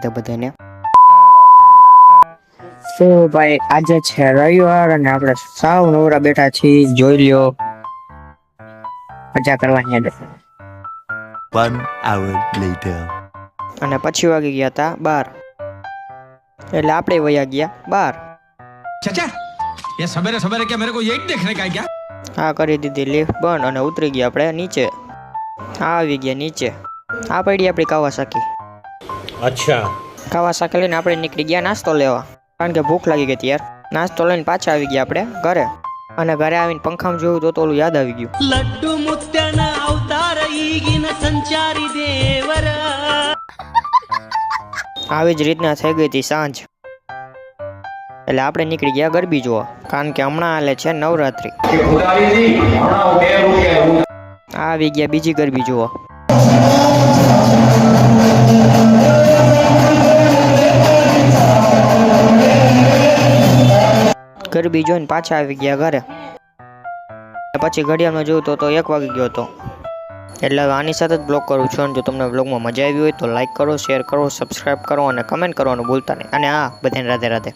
રાધે બધાને। તો ભાઈ આજે છે રવિવાર અને આપણે સાવ નવરા બેઠા છીએ, જોઈ લ્યો મજા કરવાની હતી। 1 hour later. અને પછી વાગી ગયા હતા 12, એટલે આપણે વયા ગયા 12। चाचा ये सवेरे सवेरे क्या मेरे को यही देखने का है क्या? આ કરી દીધી લિફ્ટ બંધ અને ઉતરી ગયા આપણે નીચે। આવી ગયા નીચે। આ પડી આપણી કાવાસાકી। अच्छा કાવાસાકી લઈને આપણે નીકળી ગયા નાસ્તો લેવા, કારણ કે ભૂખ લાગી ગઈ હતી યાર। નાસ્તો લઈને પાછા આવી ગયા આપણે ઘરે, અને ઘરે આવીને પંખામાં જોયું તો ઓલું યાદ આવી ગયું। लड्डू मुत्याना अवतार ईगिन संचारी देवर। આવી જ રીતના થઈ ગઈ હતી સાંજ, એટલે આપણે નીકળી ગયા ગરબી જોવા, કારણ કે હમણાં હાલે છે નવરાત્રી। આવી ગયા બીજી ગરબી જોવા। ગરબી જોઈને પાછા આવી ગયા ઘરે। પછી ઘડિયાળમાં જોયું તો 1 વાગી ગયો હતો। એટલે હવે આની સાથે જ બ્લોગ કરું છું। અને જો તમને બ્લોગમાં મજા આવી હોય તો લાઈક કરો, શેર કરો, સબસ્ક્રાઈબ કરો અને કમેન્ટ કરવાનું ભૂલતા નહીં। અને હા, બધાને રાધે રાધે।